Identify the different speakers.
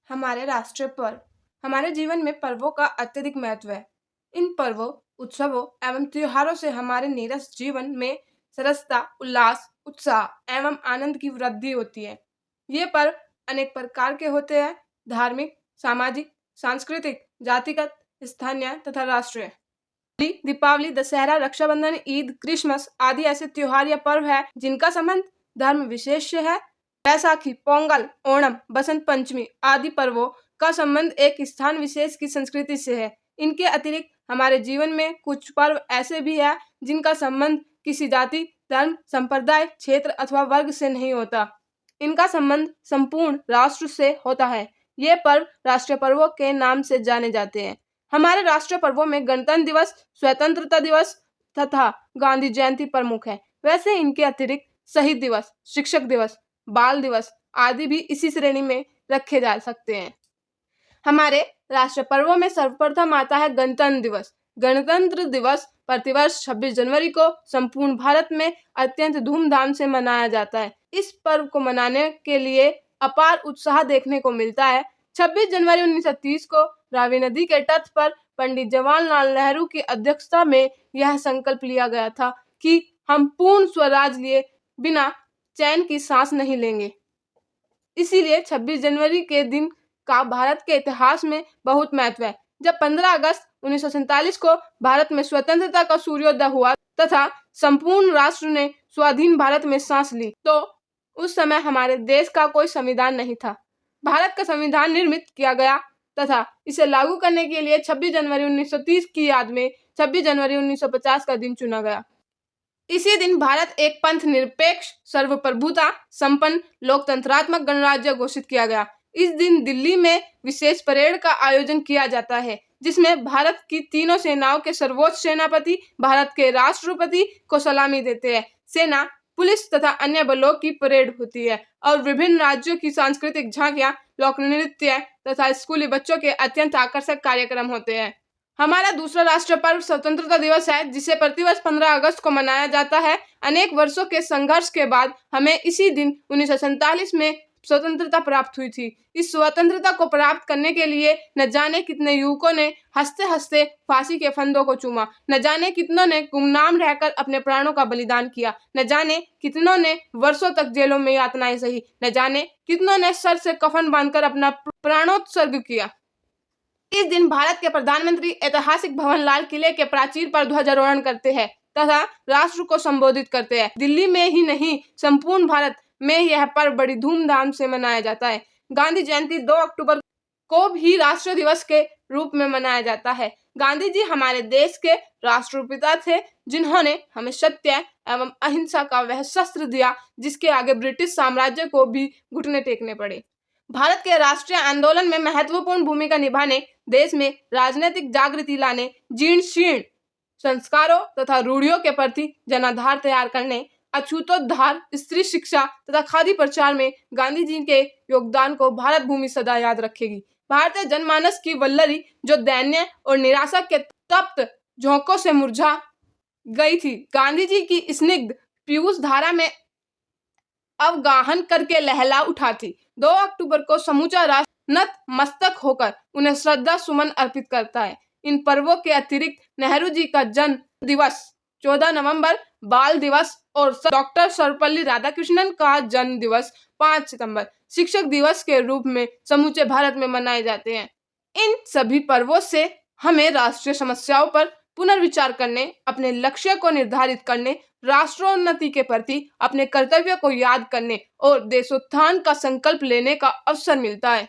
Speaker 1: हमारे राष्ट्रीय पर्व हमारे जीवन में पर्वों का अत्यधिक महत्व है। इन पर्वों, उत्सवों एवं त्योहारों से हमारे नीरस जीवन में सरसता, उल्लास, उत्साह एवं आनंद की वृद्धि होती है। ये पर्व अनेक प्रकार के होते हैं: धार्मिक, सामाजिक, सांस्कृतिक, जातिगत, स्थानीय तथा राष्ट्रीय। होली, दीपावली, दशहरा, रक्षाबंधन, ईद, क्रिसमस आदि ऐसे त्योहार या पर्व है जिनका संबंध धर्म विशेष से है। बैसाखी, पोंगल, ओणम, बसंत पंचमी आदि पर्वों का संबंध एक स्थान विशेष की संस्कृति से है। इनके अतिरिक्त हमारे जीवन में कुछ पर्व ऐसे भी है जिनका संबंध किसी जाति, धर्म, संप्रदाय, क्षेत्र अथवा वर्ग से नहीं होता। इनका संबंध संपूर्ण राष्ट्र से होता है। ये पर्व राष्ट्रीय पर्वों के नाम से जाने जाते हैं। हमारे राष्ट्रीय पर्वों में गणतंत्र दिवस, स्वतंत्रता दिवस तथा गांधी जयंती प्रमुख है। वैसे इनके अतिरिक्त शहीद दिवस, शिक्षक दिवस, बाल दिवस आदि भी इसी श्रेणी में रखे जा सकते हैं। हमारे राष्ट्रीय पर्वों में सर्वप्रथम आता है गणतंत्र दिवस। गणतंत्र दिवस प्रतिवर्ष 26 जनवरी को संपूर्ण भारत में अत्यंत धूमधाम से मनाया जाता है। इस पर्व को मनाने के लिए अपार उत्साह देखने को मिलता है। 26 जनवरी 1930 को रावी नदी के तट पर पंडित जवाहरलाल नेहरू की अध्यक्षता में यह संकल्प लिया गया था कि हम पूर्ण स्वराज लिए बिना चैन की सांस नहीं लेंगे। इसीलिए 26 जनवरी के दिन का भारत के इतिहास में बहुत महत्व है। जब 15 अगस्त 1947 को भारत में स्वतंत्रता का सूर्योदय हुआ तथा संपूर्ण राष्ट्र ने स्वाधीन भारत में सांस ली, तो उस समय हमारे देश का कोई संविधान नहीं था। भारत का संविधान निर्मित किया गया तथा इसे लागू करने के लिए 26 जनवरी 1930 की याद में 26 जनवरी 1950 का दिन चुना गया। इसी दिन भारत एक पंथ निरपेक्ष, सर्वप्रभुता संपन्न, लोकतंत्रात्मक गणराज्य घोषित किया गया। इस दिन दिल्ली में विशेष परेड का आयोजन किया जाता है, जिसमें भारत की तीनों सेनाओं के सर्वोच्च सेनापति भारत के राष्ट्रपति को सलामी देते हैं। सेना, पुलिस तथा अन्य बलों की परेड होती है और विभिन्न राज्यों की सांस्कृतिक झांकियां, लोक नृत्य तथा स्कूली बच्चों के अत्यंत आकर्षक कार्यक्रम होते हैं। हमारा दूसरा राष्ट्रीय पर्व स्वतंत्रता दिवस है, जिसे प्रतिवर्ष 15 अगस्त को मनाया जाता है। अनेक वर्षों के संघर्ष के बाद हमें इसी दिन 1947 में स्वतंत्रता प्राप्त हुई थी। इस स्वतंत्रता को प्राप्त करने के लिए न जाने कितने युवकों ने हंसते हंसते फांसी के फंदों को चूमा, न जाने कितनों ने गुमनाम रहकर अपने प्राणों का बलिदान किया, न जाने कितनों ने वर्षों तक जेलों में यातनाएं सही, न जाने कितनों ने सर से कफन बांधकर अपना प्राणोत्सर्ग किया। इस दिन भारत के प्रधानमंत्री ऐतिहासिक भवन लाल किले के प्राचीर पर ध्वजारोहण करते हैं तथा राष्ट्र को संबोधित करते हैं। दिल्ली में ही नहीं, संपूर्ण भारत में यह पर्व बड़ी धूमधाम से मनाया जाता है। गांधी जयंती 2 अक्टूबर को भी राष्ट्रीय दिवस के रूप में मनाया जाता है। गांधी जी हमारे देश के राष्ट्रपिता थे, जिन्होंने हमें सत्य एवं अहिंसा का वह शस्त्र दिया जिसके आगे ब्रिटिश साम्राज्य को भी घुटने टेकने पड़े। भारत के राष्ट्रीय आंदोलन में महत्वपूर्ण भूमिका निभाने, देश में राजनीतिक जागृति लाने, जीर्ण शीर्ण संस्कारों तथा रूढ़ियों के प्रति जनाधार तैयार करने, अछूतोद्धार, स्त्री शिक्षा तथा खादी प्रचार में गांधी जी के योगदान को भारत भूमि सदा याद रखेगी। भारतीय जनमानस की वल्लरी जो दैन्य और निराशा के तप्त झोंकों से मुरझा गई थी, गांधी जी की स्निग्ध पीयूष धारा में अवगाहन करके लहला उठा थी। 2 अक्टूबर को समूचा राष्ट्र नत मस्तक होकर उन्हें श्रद्धा सुमन अर्पित करता है। इन पर्वों के अतिरिक्त नेहरू जी का जन्म दिवस 14 नवंबर, बाल दिवस और डॉक्टर सर्वपल्ली राधाकृष्णन का जन्म दिवस 5 सितंबर शिक्षक दिवस के रूप में समूचे भारत में मनाए जाते हैं। इन सभी पर्वों से हमें राष्ट्रीय समस्याओं पर पुनर्विचार करने, अपने लक्ष्य को निर्धारित करने, राष्ट्रोन्नति के प्रति अपने कर्तव्य को याद करने और देशोत्थान का संकल्प लेने का अवसर मिलता है।